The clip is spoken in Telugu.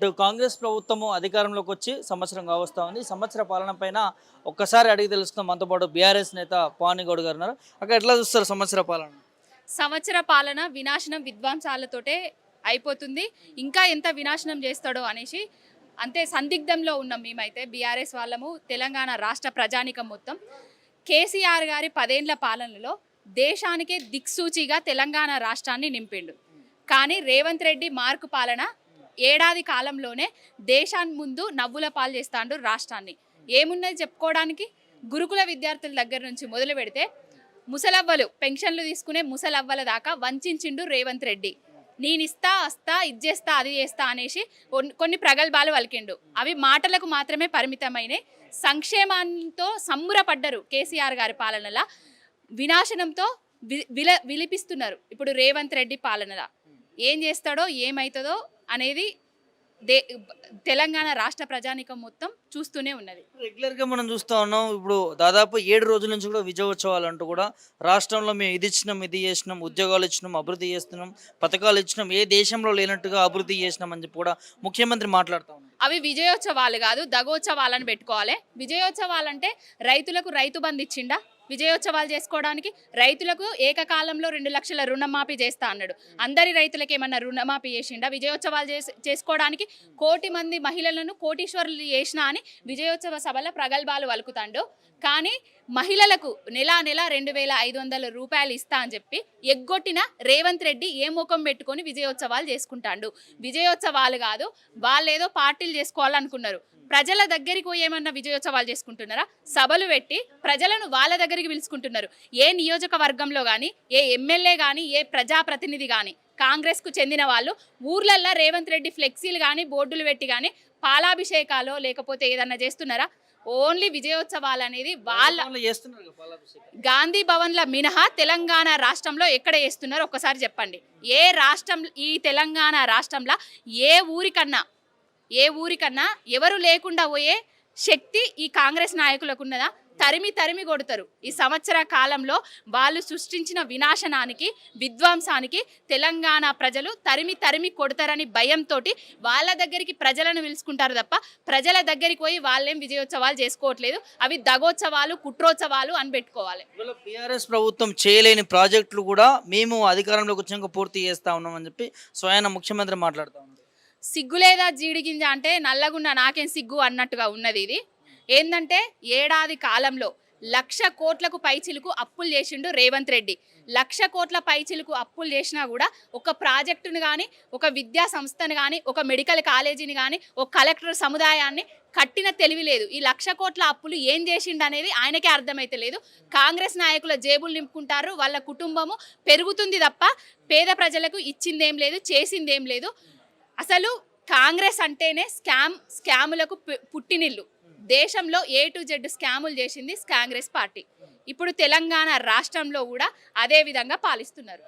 ఇటు కాంగ్రెస్ ప్రభుత్వము అధికారంలోకి వచ్చి సంవత్సరం కావస్తా ఉంది. ఈ సంవత్సర పాలన పైన ఒక్కసారి అడిగి తెలుసుకుందాం. మనతో పాటు బీఆర్ఎస్ నేత పవన్ గౌడ్ గారు ఉన్నారు. అక్కడ ఎట్లా చూస్తారు సంవత్సర పాలన? సంవత్సర పాలన వినాశనం విధ్వంసాలతోటే అయిపోతుంది. ఇంకా ఎంత వినాశనం చేస్తాడో అనేసి అంతే సందిగ్ధంలో ఉన్నాం మేమైతే బీఆర్ఎస్ వాళ్ళము, తెలంగాణ రాష్ట్ర ప్రజానికం మొత్తం. కేసీఆర్ గారి 10 ఏళ్ల పాలనలో దేశానికే దిక్సూచిగా తెలంగాణ రాష్ట్రాన్ని నింపిండు. కానీ రేవంత్ రెడ్డి మార్కు పాలన ఏడాది కాలంలోనే దేశాన్ని ముందు నవ్వుల పాలు చేస్తాడు రాష్ట్రాన్ని. ఏమున్నది చెప్పుకోవడానికి? గురుకుల విద్యార్థుల దగ్గర నుంచి మొదలు పెడితే ముసలవ్వలు పెన్షన్లు తీసుకునే ముసలవ్వల దాకా వంచిండు రేవంత్ రెడ్డి. నేనిస్తా వస్తా ఇది చేస్తా అది చేస్తా అనేసి కొన్ని ప్రగల్భాలు పలికిండు. అవి మాటలకు మాత్రమే పరిమితమైన సంక్షేమంతో సంబురపడ్డరు. కేసీఆర్ గారి పాలనలా వినాశనంతో విలిపిస్తున్నారు. ఇప్పుడు రేవంత్ రెడ్డి పాలనలా ఏం చేస్తాడో ఏమవుతుందో అనేది తెలంగాణ రాష్ట్ర ప్రజానికం మొత్తం చూస్తూనే ఉన్నది. రెగ్యులర్గా మనం చూస్తూ ఉన్నాం. ఇప్పుడు దాదాపు 7 రోజుల నుంచి కూడా విజయోత్సవాలు అంటూ కూడా రాష్ట్రంలో మేము ఇది ఇచ్చినాం, ఇది చేసినాం, ఉద్యోగాలు ఇచ్చినాం, అభివృద్ధి చేస్తున్నాం, పథకాలు ఇచ్చినాం, ఏ దేశంలో లేనట్టుగా అభివృద్ధి చేసినాం అని చెప్పి కూడా ముఖ్యమంత్రి మాట్లాడుతూ ఉన్నారు. అవి విజయోత్సవాలు కాదు, దగోత్సవాలను పెట్టుకోవాలి. విజయోత్సవాలంటే రైతులకు రైతు బంధు ఇచ్చిండా? విజయోత్సవాలు చేసుకోవడానికి రైతులకు ఏకకాలంలో 2 లక్షల రుణమాఫీ చేస్తా అన్నాడు. అందరి రైతులకు ఏమన్నా రుణమాఫీ చేసిండా? విజయోత్సవాలు చేసుకోవడానికి 1 కోటి మంది మహిళలను కోటీశ్వరులు చేసినా అని విజయోత్సవ సభలో ప్రగల్భాలు వలుకుతాడు. కానీ మహిళలకు నెల 2,500 రూపాయలు ఇస్తా అని చెప్పి ఎగ్గొట్టిన రేవంత్ రెడ్డి ఏ ముఖం పెట్టుకొని విజయోత్సవాలు చేసుకుంటాడు? విజయోత్సవాలు కాదు, వాళ్ళు ఏదో పార్టీలు చేసుకోవాలనుకున్నారు. ప్రజల దగ్గరికి పోయి ఏమన్నా విజయోత్సవాలు చేసుకుంటున్నారా? సభలు పెట్టి ప్రజలను వాళ్ళ దగ్గరికి పిలుచుకుంటున్నారు. ఏ నియోజకవర్గంలో కానీ, ఏ ఎమ్మెల్యే కానీ, ఏ ప్రజాప్రతినిధి కానీ కాంగ్రెస్కు చెందిన వాళ్ళు ఊర్లల్లో రేవంత్ రెడ్డి ఫ్లెక్సీలు కానీ బోర్డులు పెట్టి కానీ పాలాభిషేకాలు లేకపోతే ఏదన్నా చేస్తున్నారా? ఓన్లీ విజయోత్సవాలు అనేది వాళ్ళ గాంధీ భవన్ల మినహా తెలంగాణ రాష్ట్రంలో ఎక్కడ చేస్తున్నారో ఒక్కసారి చెప్పండి. ఏ రాష్ట్రం, ఈ తెలంగాణ రాష్ట్రంలో ఏ ఊరికన్నా ఎవరు లేకుండా పోయే శక్తి ఈ కాంగ్రెస్ నాయకులకు ఉన్నదా? తరిమి కొడతారు. ఈ సంవత్సర కాలంలో వాళ్ళు సృష్టించిన వినాశనానికి, విధ్వంసానికి తెలంగాణ ప్రజలు తరిమి కొడతారని భయంతో వాళ్ళ దగ్గరికి ప్రజలను పిలుచుకుంటారు తప్ప ప్రజల దగ్గరికి పోయి వాళ్ళేం విజయోత్సవాలు చేసుకోవట్లేదు. అవి దగోత్సవాలు, కుట్రోత్సవాలు అని పెట్టుకోవాలి. బీఆర్ఎస్ ప్రభుత్వం చేయలేని ప్రాజెక్టులు కూడా మేము అధికారంలోకి వచ్చాక పూర్తి చేస్తా ఉన్నామని చెప్పి స్వయాన ముఖ్యమంత్రి మాట్లాడుతూ ఉన్నారు. సిగ్గులేదా జీడిగింజ అంటే నల్లగుండా నాకేం సిగ్గు అన్నట్టుగా ఉన్నది. ఇది ఏంటంటే ఏడాది కాలంలో 1,00,000 కోట్లకు పైచిలుకు అప్పులు చేసిండు రేవంత్ రెడ్డి. 1,00,000 కోట్ల పైచిలుకు అప్పులు చేసినా కూడా ఒక ప్రాజెక్టును కానీ, ఒక విద్యా సంస్థను కానీ, ఒక మెడికల్ కాలేజీని కానీ, ఒక కలెక్టర్ సముదాయాన్ని కట్టిన తెలివి లేదు. ఈ 1,00,000 కోట్ల అప్పులు ఏం చేసిండు అనేది ఆయనకే అర్థమైతే లేదు. కాంగ్రెస్ నాయకుల జేబులు నింపుకుంటారు, వాళ్ళ కుటుంబము పెరుగుతుంది తప్ప పేద ప్రజలకు ఇచ్చిందేం లేదు, చేసిందేం లేదు. అసలు కాంగ్రెస్ అంటేనే స్కాములకు పుట్టినిల్లు. దేశంలో A to Z స్కాములు చేసింది కాంగ్రెస్ పార్టీ. ఇప్పుడు తెలంగాణ రాష్ట్రంలో కూడా అదే విధంగా పాలిస్తున్నారు.